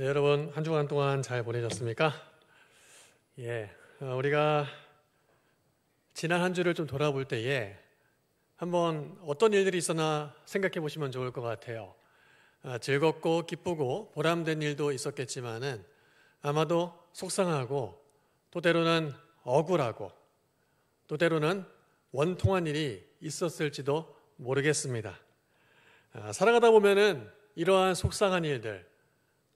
네, 여러분 한 주간 동안 잘 보내셨습니까? 우리가 지난 한 주를 좀 돌아볼 때에 한번 어떤 일들이 있었나 생각해 보시면 좋을 것 같아요. 즐겁고 기쁘고 보람된 일도 있었겠지만은 아마도 속상하고 또 때로는 억울하고 또 때로는 원통한 일이 있었을지도 모르겠습니다. 살아가다 보면은 이러한 속상한 일들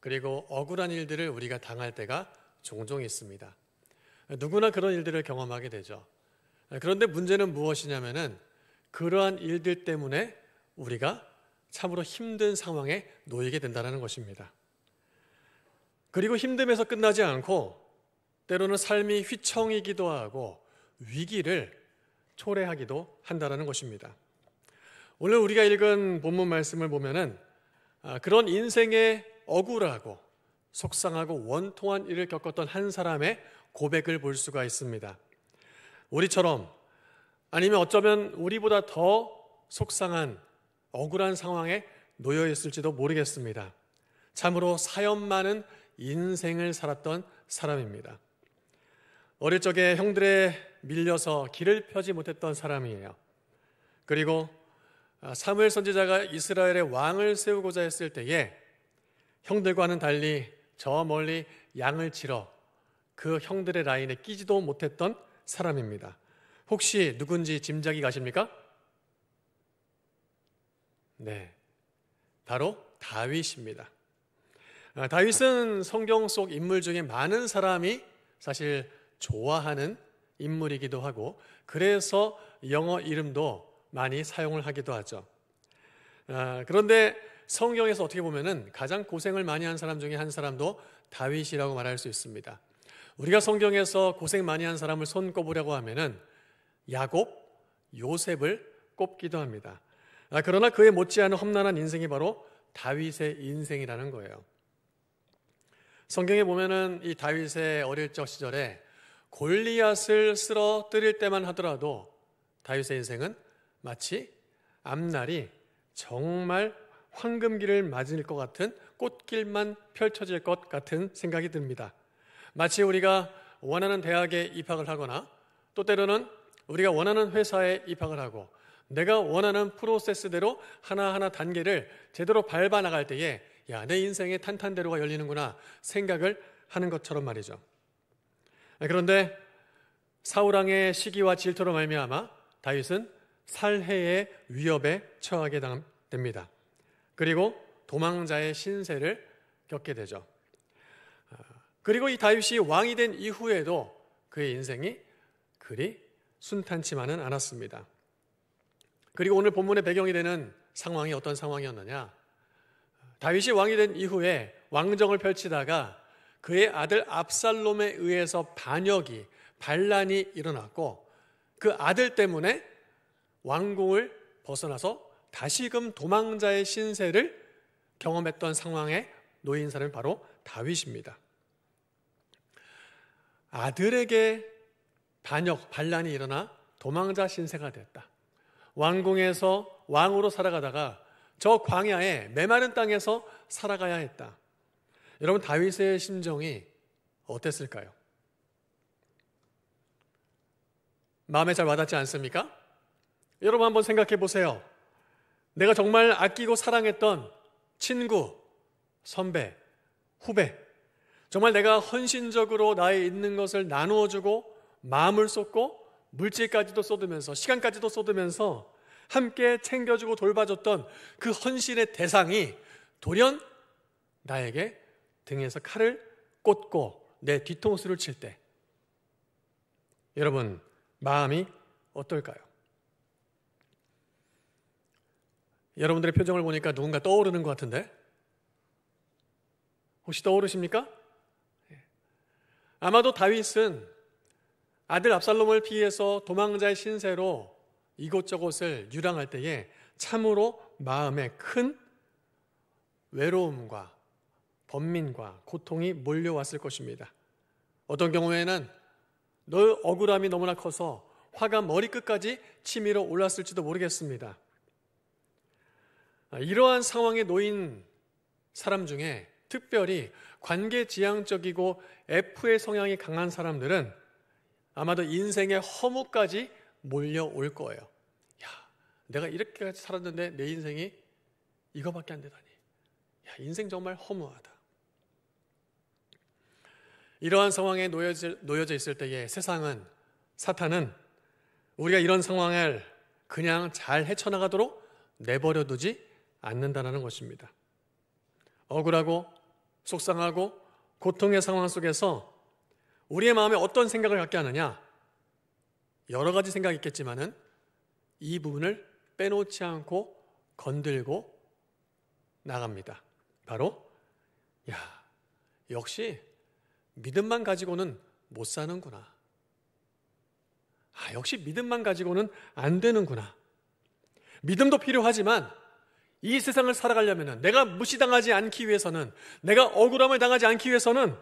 그리고 억울한 일들을 우리가 당할 때가 종종 있습니다. 누구나 그런 일들을 경험하게 되죠. 그런데 문제는 무엇이냐면은 그러한 일들 때문에 우리가 참으로 힘든 상황에 놓이게 된다는 것입니다. 그리고 힘듦에서 끝나지 않고 때로는 삶이 휘청이기도 하고 위기를 초래하기도 한다는 것입니다. 오늘 우리가 읽은 본문 말씀을 보면은 그런 인생의 억울하고 속상하고 원통한 일을 겪었던 한 사람의 고백을 볼 수가 있습니다. 우리처럼 아니면 어쩌면 우리보다 더 속상한 억울한 상황에 놓여 있을지도 모르겠습니다. 참으로 사연 많은 인생을 살았던 사람입니다. 어릴 적에 형들에 밀려서 길을 펴지 못했던 사람이에요. 그리고 사무엘 선지자가 이스라엘의 왕을 세우고자 했을 때에 형들과는 달리 저 멀리 양을 치러 그 형들의 라인에 끼지도 못했던 사람입니다. 혹시 누군지 짐작이 가십니까? 네, 바로 다윗입니다. 다윗은 성경 속 인물 중에 많은 사람이 사실 좋아하는 인물이기도 하고 그래서 영어 이름도 많이 사용을 하기도 하죠. 그런데 성경에서 어떻게 보면은 가장 고생을 많이 한 사람 중에 한 사람도 다윗이라고 말할 수 있습니다. 우리가 성경에서 고생 많이 한 사람을 손꼽으려고 하면은 야곱, 요셉을 꼽기도 합니다. 그러나 그에 못지않은 험난한 인생이 바로 다윗의 인생이라는 거예요. 성경에 보면은 이 다윗의 어릴 적 시절에 골리앗을 쓰러뜨릴 때만 하더라도 다윗의 인생은 마치 앞날이 정말 황금길을 맞을 것 같은 꽃길만 펼쳐질 것 같은 생각이 듭니다. 마치 우리가 원하는 대학에 입학을 하거나 또 때로는 우리가 원하는 회사에 입학을 하고 내가 원하는 프로세스대로 하나하나 단계를 제대로 밟아 나갈 때에 내 인생의 탄탄대로가 열리는구나 생각을 하는 것처럼 말이죠. 그런데 사울왕의 시기와 질투로 말미암아 다윗은 살해의 위협에 처하게 됩니다. 그리고 도망자의 신세를 겪게 되죠. 그리고 이 다윗이 왕이 된 이후에도 그의 인생이 그리 순탄치만은 않았습니다. 그리고 오늘 본문의 배경이 되는 상황이 어떤 상황이었느냐? 다윗이 왕이 된 이후에 왕정을 펼치다가 그의 아들 압살롬에 의해서 반란이 일어났고 그 아들 때문에 왕궁을 벗어나서 다시금 도망자의 신세를 경험했던 상황에 놓인 사람이 바로 다윗입니다. 아들에게 반란이 일어나 도망자 신세가 됐다. 왕궁에서 왕으로 살아가다가 저 광야에 메마른 땅에서 살아가야 했다. 여러분 다윗의 심정이 어땠을까요? 마음에 잘 와닿지 않습니까? 여러분 한번 생각해 보세요. 내가 정말 아끼고 사랑했던 친구, 선배, 후배, 정말 내가 헌신적으로 나의 있는 것을 나누어주고 마음을 쏟고 물질까지도 쏟으면서 시간까지도 쏟으면서 함께 챙겨주고 돌봐줬던 그 헌신의 대상이 돌연 나에게 등에서 칼을 꽂고 내 뒤통수를 칠 때 여러분 마음이 어떨까요? 여러분들의 표정을 보니까 누군가 떠오르는 것 같은데 혹시 떠오르십니까? 아마도 다윗은 아들 압살롬을 피해서 도망자의 신세로 이곳저곳을 유랑할 때에 참으로 마음에 큰 외로움과 번민과 고통이 몰려왔을 것입니다. 어떤 경우에는 너 억울함이 너무나 커서 화가 머리끝까지 치밀어 올랐을지도 모르겠습니다. 이러한 상황에 놓인 사람 중에 특별히 관계지향적이고 F의 성향이 강한 사람들은 아마도 인생의 허무까지 몰려올 거예요. 야, 내가 이렇게까지 살았는데 내 인생이 이거밖에 안 되다니. 야, 인생 정말 허무하다. 이러한 상황에 놓여져 있을 때에 사탄은 우리가 이런 상황을 그냥 잘 헤쳐나가도록 내버려 두지 않는다는 것입니다. 억울하고 속상하고 고통의 상황 속에서 우리의 마음에 어떤 생각을 갖게 하느냐? 여러 가지 생각이 있겠지만은 이 부분을 빼놓지 않고 건들고 나갑니다. 바로 역시 믿음만 가지고는 못 사는구나. 역시 믿음만 가지고는 안 되는구나. 믿음도 필요하지만 이 세상을 살아가려면 내가 무시당하지 않기 위해서는, 내가 억울함을 당하지 않기 위해서는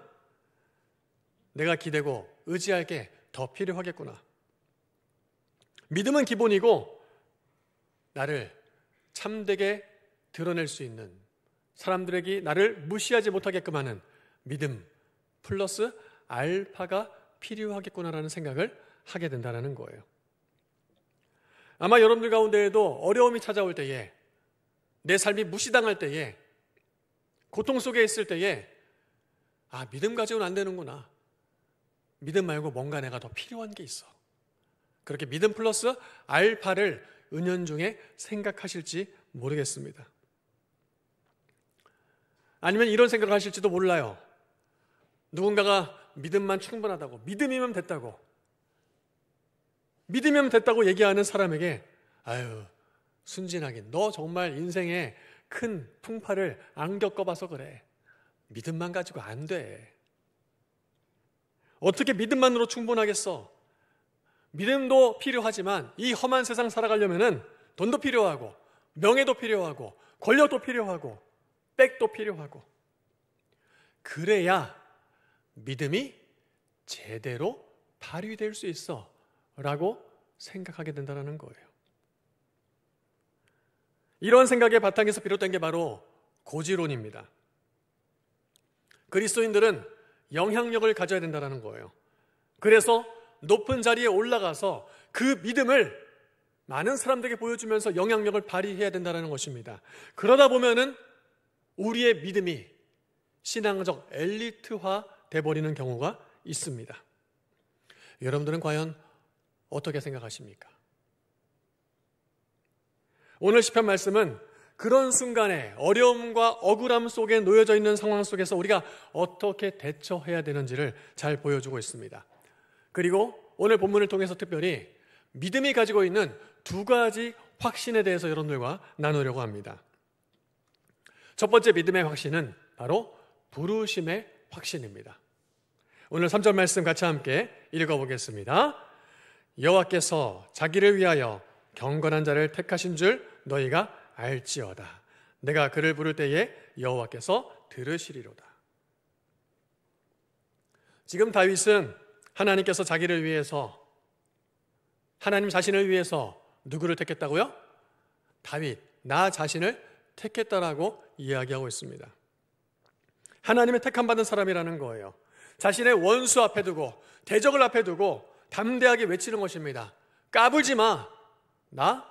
내가 기대고 의지할 게 더 필요하겠구나. 믿음은 기본이고 나를 참되게 드러낼 수 있는, 사람들에게 나를 무시하지 못하게끔 하는 믿음 플러스 알파가 필요하겠구나라는 생각을 하게 된다는 거예요. 아마 여러분들 가운데에도 어려움이 찾아올 때에, 내 삶이 무시당할 때에, 고통 속에 있을 때에 믿음 가지고는 안 되는구나. 믿음 말고 뭔가 내가 더 필요한 게 있어. 그렇게 믿음 플러스 알파를 은연중에 생각하실지 모르겠습니다. 아니면 이런 생각을 하실지도 몰라요. 누군가가 믿음만 충분하다고, 믿음이면 됐다고 얘기하는 사람에게 순진하긴, 너 정말 인생에 큰 풍파를 안 겪어봐서 그래. 믿음만 가지고 안 돼. 어떻게 믿음만으로 충분하겠어? 믿음도 필요하지만 이 험한 세상 살아가려면 돈도 필요하고 명예도 필요하고 권력도 필요하고 백도 필요하고, 그래야 믿음이 제대로 발휘될 수 있어 라고 생각하게 된다는 거예요. 이런 생각의 바탕에서 비롯된 게 바로 고지론입니다. 그리스도인들은 영향력을 가져야 된다는 거예요. 그래서 높은 자리에 올라가서 그 믿음을 많은 사람들에게 보여주면서 영향력을 발휘해야 된다는 것입니다. 그러다 보면은 우리의 믿음이 신앙적 엘리트화 돼버리는 경우가 있습니다. 여러분들은 과연 어떻게 생각하십니까? 오늘 시편 말씀은 그런 순간에 어려움과 억울함 속에 놓여져 있는 상황 속에서 우리가 어떻게 대처해야 되는지를 잘 보여주고 있습니다. 그리고 오늘 본문을 통해서 특별히 믿음이 가지고 있는 두 가지 확신에 대해서 여러분들과 나누려고 합니다. 첫 번째 믿음의 확신은 바로 부르심의 확신입니다. 오늘 3절 말씀 같이 함께 읽어보겠습니다. 여호와께서 자기를 위하여 경건한 자를 택하신 줄 너희가 알지어다. 내가 그를 부를 때에 여호와께서 들으시리로다. 지금 다윗은 하나님께서 자기를 위해서, 하나님 자신을 위해서 누구를 택했다고요? 다윗, 나 자신을 택했다라고 이야기하고 있습니다. 하나님의 택함받은 사람이라는 거예요. 자신의 원수 앞에 두고, 대적을 앞에 두고 담대하게 외치는 것입니다. 까불지 마. 나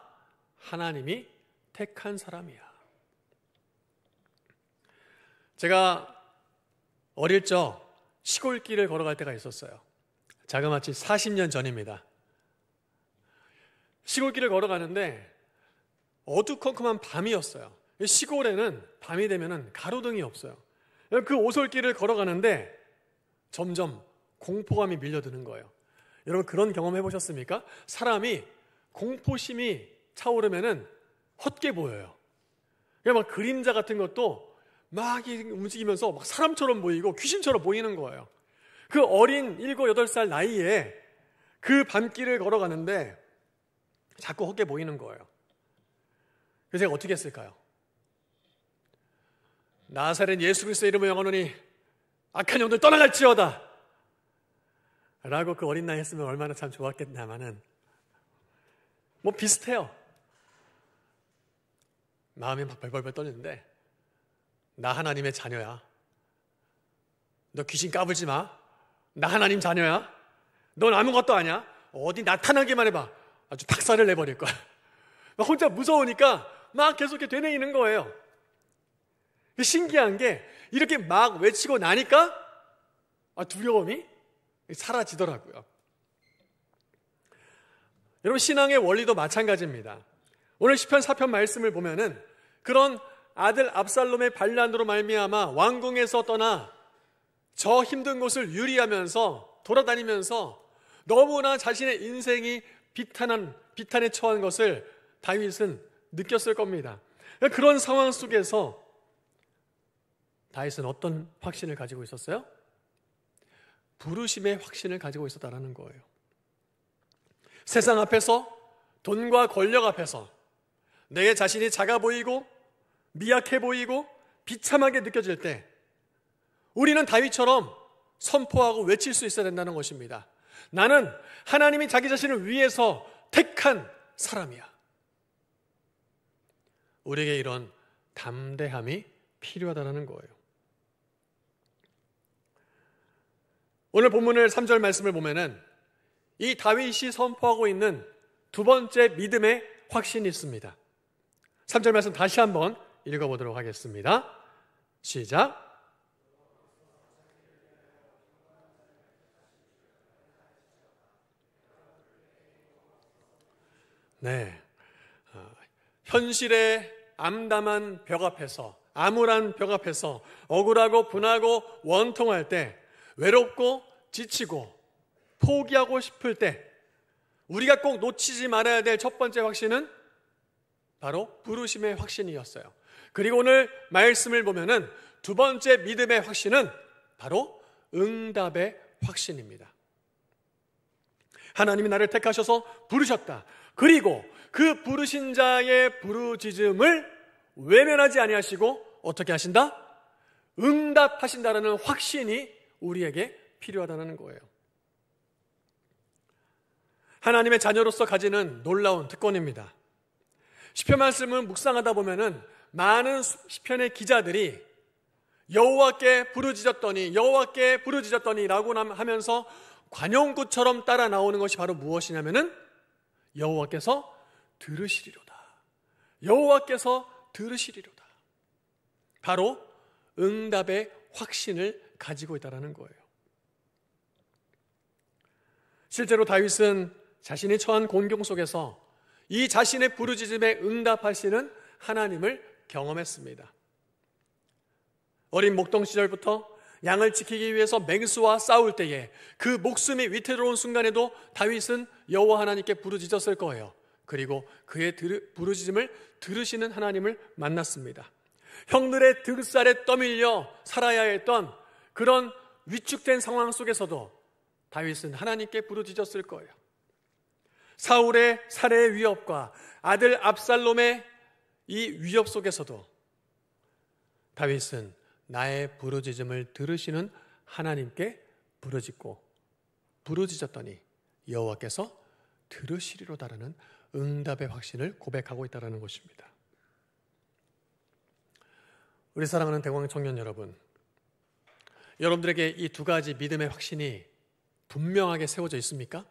하나님이 택한 사람이야. 제가 어릴 적 시골길을 걸어갈 때가 있었어요. 자그마치 40년 전입니다. 시골길을 걸어가는데 어두컴컴한 밤이었어요. 시골에는 밤이 되면 가로등이 없어요. 그 오솔길을 걸어가는데 점점 공포감이 밀려드는 거예요. 여러분 그런 경험 해보셨습니까? 사람이 공포심이 차오르면은 헛게 보여요. 막 그림자 같은 것도 막 움직이면서 막 사람처럼 보이고 귀신처럼 보이는 거예요. 그 어린 7, 8살 나이에 그 밤길을 걸어가는데 자꾸 헛게 보이는 거예요. 그래서 제가 어떻게 했을까요? 나사렛 예수 그리스도의 이름으로 명하노니 악한 영들 떠나갈지어다 라고 그 어린 나이에 했으면 얼마나 참 좋았겠냐마는 뭐 비슷해요. 마음이 막 벌벌벌 떨리는데 나 하나님의 자녀야. 너 귀신 까불지 마. 나 하나님 자녀야. 넌 아무것도 아니야. 어디 나타나기만 해봐. 아주 박살을 내버릴 거야. 막 혼자 무서우니까 막 계속 이렇게 되뇌이는 거예요. 신기한 게 이렇게 막 외치고 나니까 두려움이 사라지더라고요. 여러분, 신앙의 원리도 마찬가지입니다. 오늘 시편 4편 말씀을 보면은 그런 아들 압살롬의 반란으로 말미암아 왕궁에서 떠나 저 힘든 곳을 유리하면서 돌아다니면서 너무나 자신의 인생이 비탄에 처한 것을 다윗은 느꼈을 겁니다. 그런 상황 속에서 다윗은 어떤 확신을 가지고 있었어요? 부르심의 확신을 가지고 있었다는 거예요. 세상 앞에서, 돈과 권력 앞에서 내 자신이 작아 보이고 미약해 보이고 비참하게 느껴질 때 우리는 다윗처럼 선포하고 외칠 수 있어야 된다는 것입니다. 나는 하나님이 자기 자신을 위해서 택한 사람이야. 우리에게 이런 담대함이 필요하다는 거예요. 오늘 본문을 3절 말씀을 보면은 이 다윗이 선포하고 있는 두 번째 믿음의 확신이 있습니다. 3절 말씀 다시 한번 읽어보도록 하겠습니다. 시작. 네, 현실의 암담한 벽 앞에서, 암울한 벽 앞에서 억울하고 분하고 원통할 때, 외롭고 지치고 포기하고 싶을 때 우리가 꼭 놓치지 말아야 될 첫 번째 확신은 바로 부르심의 확신이었어요. 그리고 오늘 말씀을 보면은 두 번째 믿음의 확신은 바로 응답의 확신입니다. 하나님이 나를 택하셔서 부르셨다. 그리고 그 부르신 자의 부르짖음을 외면하지 아니하시고 어떻게 하신다? 응답하신다라는 확신이 우리에게 필요하다는 거예요. 하나님의 자녀로서 가지는 놀라운 특권입니다. 시편 말씀을 묵상하다 보면은 많은 시편의 기자들이 여호와께 부르짖었더니라고 하면서 관용구처럼 따라 나오는 것이 바로 무엇이냐면은 여호와께서 들으시리로다. 여호와께서 들으시리로다. 바로 응답의 확신을 가지고 있다는 거예요. 실제로 다윗은 자신이 처한 곤경 속에서 이 자신의 부르짖음에 응답하시는 하나님을 경험했습니다. 어린 목동 시절부터 양을 지키기 위해서 맹수와 싸울 때에 그 목숨이 위태로운 순간에도 다윗은 여호와 하나님께 부르짖었을 거예요. 그리고 그의 부르짖음을 들으시는 하나님을 만났습니다. 형들의 등살에 떠밀려 살아야 했던 그런 위축된 상황 속에서도 다윗은 하나님께 부르짖었을 거예요. 사울의 살해의 위협과 아들 압살롬의 이 위협 속에서도 다윗은 나의 부르짖음을 들으시는 하나님께 부르짖었더니 여호와께서 들으시리로다라는 응답의 확신을 고백하고 있다는 것입니다. 우리 사랑하는 대광 청년 여러분, 여러분들에게 이 두 가지 믿음의 확신이 분명하게 세워져 있습니까?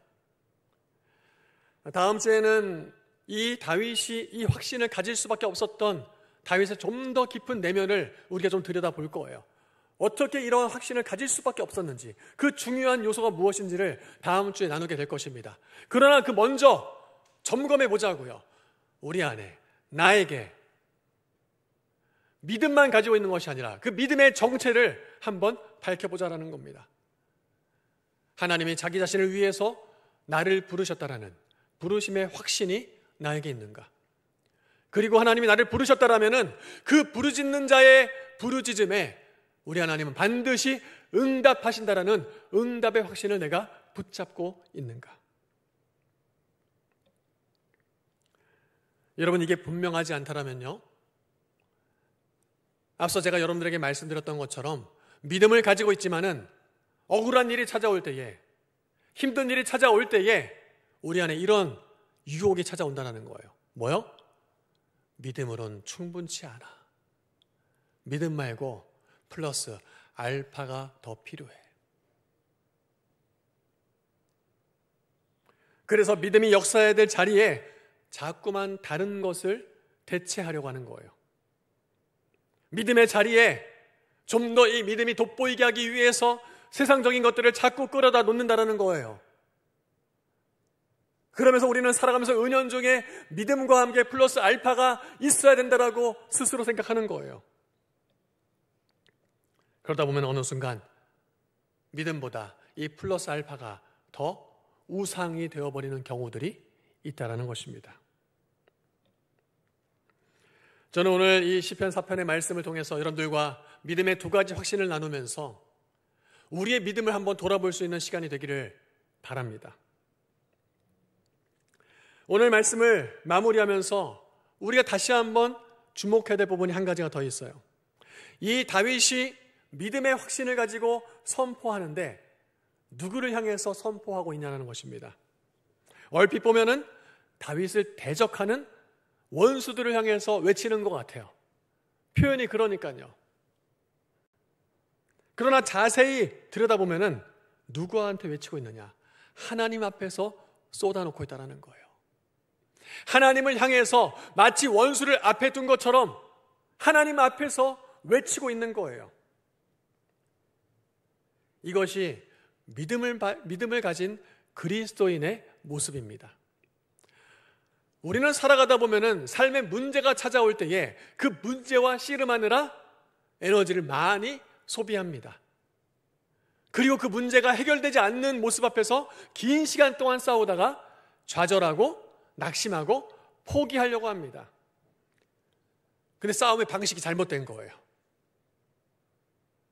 다음 주에는 이 다윗이 이 확신을 가질 수밖에 없었던 다윗의 좀 더 깊은 내면을 우리가 좀 들여다볼 거예요. 어떻게 이런 확신을 가질 수밖에 없었는지, 그 중요한 요소가 무엇인지를 다음 주에 나누게 될 것입니다. 그러나 그 먼저 점검해 보자고요. 우리 안에, 나에게 믿음만 가지고 있는 것이 아니라 그 믿음의 정체를 한번 밝혀보자라는 겁니다. 하나님이 자기 자신을 위해서 나를 부르셨다라는 부르심의 확신이 나에게 있는가? 그리고 하나님이 나를 부르셨다라면은 그 부르짖는 자의 부르짖음에 우리 하나님은 반드시 응답하신다라는 응답의 확신을 내가 붙잡고 있는가? 여러분, 이게 분명하지 않다라면요, 앞서 제가 여러분들에게 말씀드렸던 것처럼 믿음을 가지고 있지만은 억울한 일이 찾아올 때에, 힘든 일이 찾아올 때에 우리 안에 이런 유혹이 찾아온다는 거예요. 뭐요? 믿음으로는 충분치 않아. 믿음 말고 플러스 알파가 더 필요해. 그래서 믿음이 역사해야 될 자리에 자꾸만 다른 것을 대체하려고 하는 거예요. 믿음의 자리에 좀 더 이 믿음이 돋보이게 하기 위해서 세상적인 것들을 자꾸 끌어다 놓는다라는 거예요. 그러면서 우리는 살아가면서 은연중에 믿음과 함께 플러스 알파가 있어야 된다라고 스스로 생각하는 거예요. 그러다 보면 어느 순간 믿음보다 이 플러스 알파가 더 우상이 되어버리는 경우들이 있다라는 것입니다. 저는 오늘 이 시편 4편의 말씀을 통해서 여러분들과 믿음의 두 가지 확신을 나누면서 우리의 믿음을 한번 돌아볼 수 있는 시간이 되기를 바랍니다. 오늘 말씀을 마무리하면서 우리가 다시 한번 주목해야 될 부분이 한 가지가 더 있어요. 이 다윗이 믿음의 확신을 가지고 선포하는데 누구를 향해서 선포하고 있냐는 것입니다. 얼핏 보면은 다윗을 대적하는 원수들을 향해서 외치는 것 같아요. 표현이 그러니까요. 그러나 자세히 들여다보면은 누구한테 외치고 있느냐? 하나님 앞에서 쏟아놓고 있다는 거예요. 하나님을 향해서 마치 원수를 앞에 둔 것처럼 하나님 앞에서 외치고 있는 거예요. 이것이 믿음을 가진 그리스도인의 모습입니다. 우리는 살아가다 보면은 삶의 문제가 찾아올 때에 그 문제와 씨름하느라 에너지를 많이 소비합니다. 그리고 그 문제가 해결되지 않는 모습 앞에서 긴 시간 동안 싸우다가 좌절하고 낙심하고 포기하려고 합니다. 근데 싸움의 방식이 잘못된 거예요.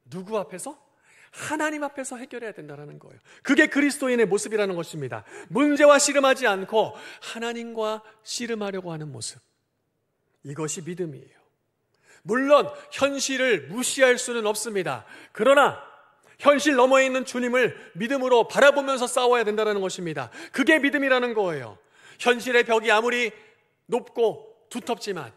누구 앞에서? 하나님 앞에서 해결해야 된다는 거예요. 그게 그리스도인의 모습이라는 것입니다. 문제와 씨름하지 않고 하나님과 씨름하려고 하는 모습. 이것이 믿음이에요. 물론 현실을 무시할 수는 없습니다. 그러나 현실 너머에 있는 주님을 믿음으로 바라보면서 싸워야 된다는 것입니다. 그게 믿음이라는 거예요. 현실의 벽이 아무리 높고 두텁지만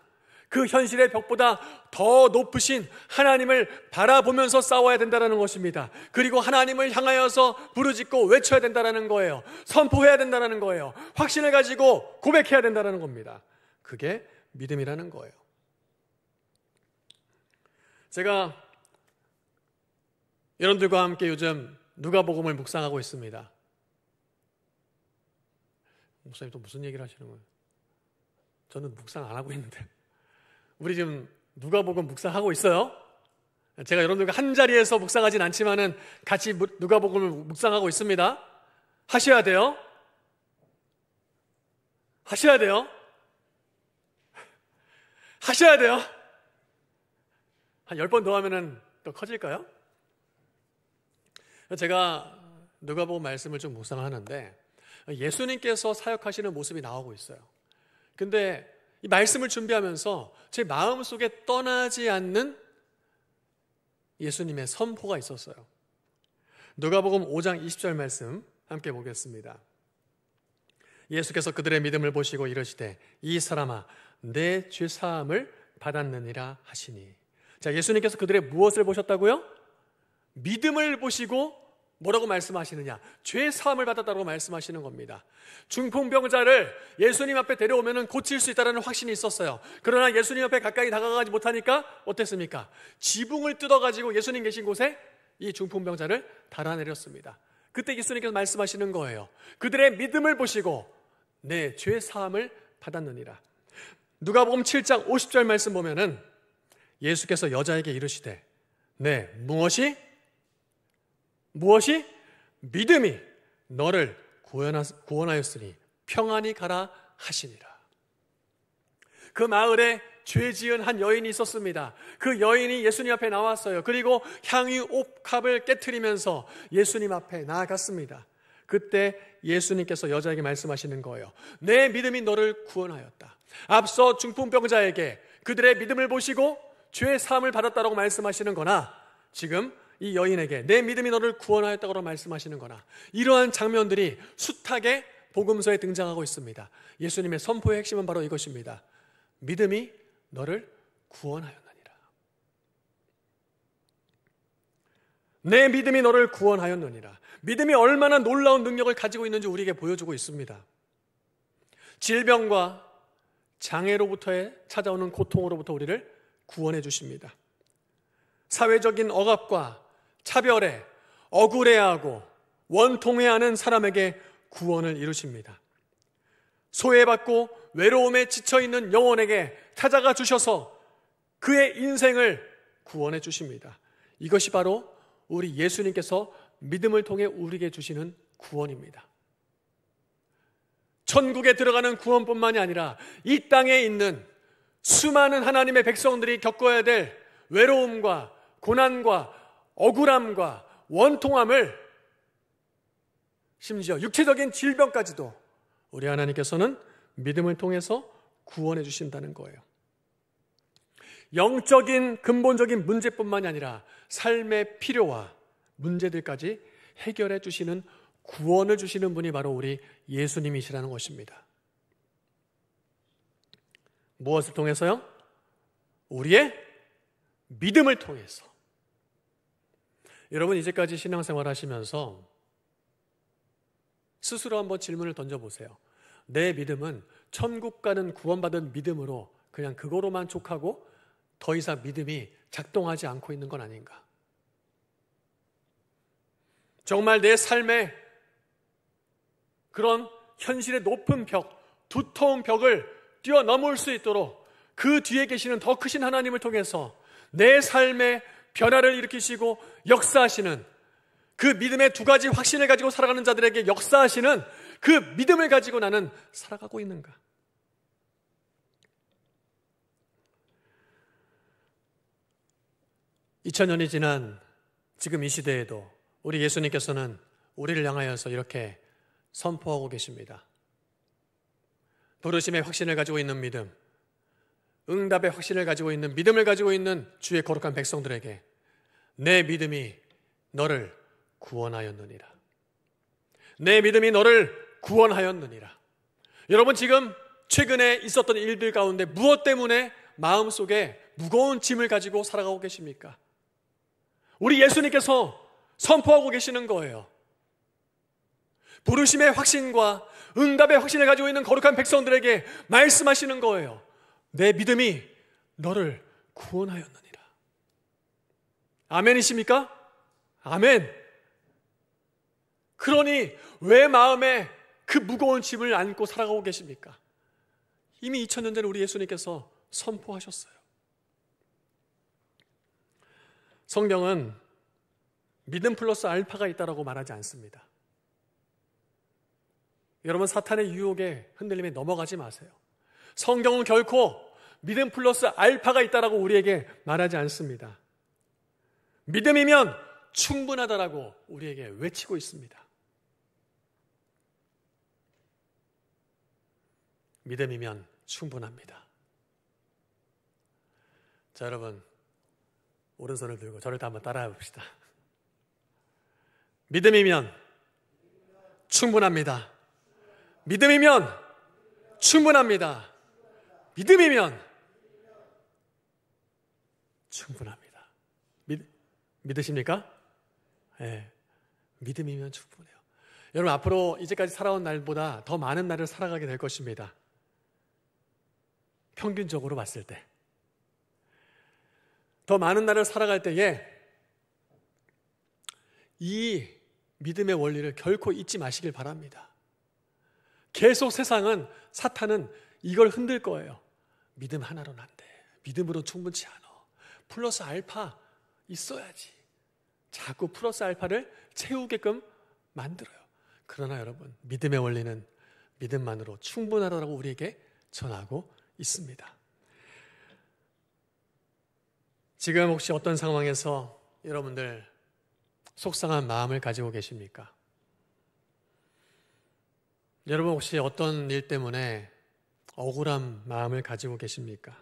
그 현실의 벽보다 더 높으신 하나님을 바라보면서 싸워야 된다는 것입니다. 그리고 하나님을 향하여서 부르짖고 외쳐야 된다는 거예요. 선포해야 된다는 거예요. 확신을 가지고 고백해야 된다는 겁니다. 그게 믿음이라는 거예요. 제가 여러분들과 함께 요즘 누가복음을 묵상하고 있습니다. 목사님 또 무슨 얘기를 하시는 거예요? 저는 묵상 안 하고 있는데. 우리 지금 누가복음 묵상하고 있어요. 제가 여러분들과 한 자리에서 묵상하진 않지만은 같이 누가복음을 묵상하고 있습니다. 하셔야 돼요. 하셔야 돼요. 하셔야 돼요. 한 10번 더 하면은 또 커질까요? 제가 누가복음 말씀을 좀 묵상하는데 예수님께서 사역하시는 모습이 나오고 있어요. 근데 이 말씀을 준비하면서 제 마음속에 떠나지 않는 예수님의 선포가 있었어요. 누가복음 5장 20절 말씀 함께 보겠습니다. 예수께서 그들의 믿음을 보시고 이르시되 이 사람아 내 죄사함을 받았느니라 하시니. 자, 예수님께서 그들의 무엇을 보셨다고요? 믿음을 보시고 뭐라고 말씀하시느냐? 죄 사함을 받았다고 말씀하시는 겁니다. 중풍병자를 예수님 앞에 데려오면 고칠 수 있다는 확신이 있었어요. 그러나 예수님 앞에 가까이 다가가지 못하니까 어땠습니까? 지붕을 뜯어가지고 예수님 계신 곳에 이 중풍병자를 달아내렸습니다. 그때 예수님께서 말씀하시는 거예요. 그들의 믿음을 보시고 내 죄 사함을 받았느니라. 누가복음 7장 50절 말씀 보면은 예수께서 여자에게 이르시되 네, 무엇이 믿음이 너를 구원하였으니 평안히 가라 하시니라. 그 마을에 죄 지은 한 여인이 있었습니다. 그 여인이 예수님 앞에 나왔어요. 그리고 향유 옥합을 깨트리면서 예수님 앞에 나아갔습니다. 그때 예수님께서 여자에게 말씀하시는 거예요. 내 믿음이 너를 구원하였다. 앞서 중풍병자에게 그들의 믿음을 보시고 죄 사함을 받았다라고 말씀하시는 거나 지금 이 여인에게 내 믿음이 너를 구원하였다고 말씀하시는 거나 이러한 장면들이 숱하게 복음서에 등장하고 있습니다. 예수님의 선포의 핵심은 바로 이것입니다. 믿음이 너를 구원하였느니라. 내 믿음이 너를 구원하였느니라. 믿음이 얼마나 놀라운 능력을 가지고 있는지 우리에게 보여주고 있습니다. 질병과 장애로부터의 찾아오는 고통으로부터 우리를 구원해 주십니다. 사회적인 억압과 차별에 억울해하고 원통해하는 사람에게 구원을 이루십니다. 소외받고 외로움에 지쳐있는 영혼에게 찾아가 주셔서 그의 인생을 구원해 주십니다. 이것이 바로 우리 예수님께서 믿음을 통해 우리에게 주시는 구원입니다. 천국에 들어가는 구원뿐만이 아니라 이 땅에 있는 수많은 하나님의 백성들이 겪어야 될 외로움과 고난과 억울함과 원통함을, 심지어 육체적인 질병까지도 우리 하나님께서는 믿음을 통해서 구원해 주신다는 거예요. 영적인 근본적인 문제뿐만이 아니라 삶의 필요와 문제들까지 해결해 주시는, 구원을 주시는 분이 바로 우리 예수님이시라는 것입니다. 무엇을 통해서요? 우리의 믿음을 통해서. 여러분, 이제까지 신앙생활 하시면서 스스로 한번 질문을 던져보세요. 내 믿음은 천국 가는 구원받은 믿음으로 그냥 그거로만 족하고 더 이상 믿음이 작동하지 않고 있는 건 아닌가? 정말 내 삶에 그런 현실의 높은 벽, 두터운 벽을 뛰어넘을 수 있도록 그 뒤에 계시는 더 크신 하나님을 통해서 내 삶에 변화를 일으키시고 역사하시는, 그 믿음의 두 가지 확신을 가지고 살아가는 자들에게 역사하시는 그 믿음을 가지고 나는 살아가고 있는가? (2000년이) 지난 지금 이 시대에도 우리 예수님께서는 우리를 향하여서 이렇게 선포하고 계십니다. 부르심의 확신을 가지고 있는 믿음, 응답의 확신을 가지고 있는 믿음을 가지고 있는 주의 거룩한 백성들에게 내 믿음이 너를 구원하였느니라. 내 믿음이 너를 구원하였느니라. 여러분, 지금 최근에 있었던 일들 가운데 무엇 때문에 마음속에 무거운 짐을 가지고 살아가고 계십니까? 우리 예수님께서 선포하고 계시는 거예요. 부르심의 확신과 응답의 확신을 가지고 있는 거룩한 백성들에게 말씀하시는 거예요. 내 믿음이 너를 구원하였느니라. 아멘이십니까? 아멘. 그러니 왜 마음에 그 무거운 짐을 안고 살아가고 계십니까? 이미 2000년 전에 우리 예수님께서 선포하셨어요. 성경은 믿음 플러스 알파가 있다고 말하지 않습니다. 여러분, 사탄의 유혹에 흔들림에 넘어가지 마세요. 성경은 결코 믿음 플러스 알파가 있다고 우리에게 말하지 않습니다. 믿음이면 충분하다라고 우리에게 외치고 있습니다. 믿음이면 충분합니다. 자, 여러분, 오른손을 들고 저를 다 한번 따라해 봅시다. 믿음이면 충분합니다. 믿음이면 충분합니다. 믿음이면 충분합니다. 믿으십니까? 네, 믿음이면 충분해요. 여러분, 앞으로 이제까지 살아온 날보다 더 많은 날을 살아가게 될 것입니다. 평균적으로 봤을 때 더 많은 날을 살아갈 때에 이 믿음의 원리를 결코 잊지 마시길 바랍니다. 계속 세상은, 사탄은 이걸 흔들 거예요. 믿음 하나로는 안 돼. 믿음으로 충분치 않아. 플러스 알파 있어야지. 자꾸 플러스 알파를 채우게끔 만들어요. 그러나 여러분, 믿음의 원리는 믿음만으로 충분하다고 우리에게 전하고 있습니다. 지금 혹시 어떤 상황에서 여러분들 속상한 마음을 가지고 계십니까? 여러분, 혹시 어떤 일 때문에 억울한 마음을 가지고 계십니까?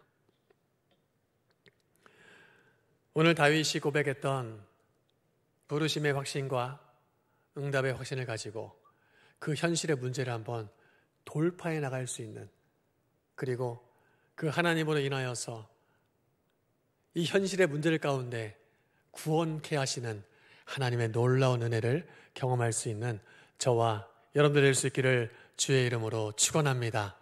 오늘 다윗이 고백했던 부르심의 확신과 응답의 확신을 가지고 그 현실의 문제를 한번 돌파해 나갈 수 있는, 그리고 그 하나님으로 인하여서 이 현실의 문제를 가운데 구원케 하시는 하나님의 놀라운 은혜를 경험할 수 있는 저와 여러분들 될 수 있기를 주의 이름으로 축원합니다.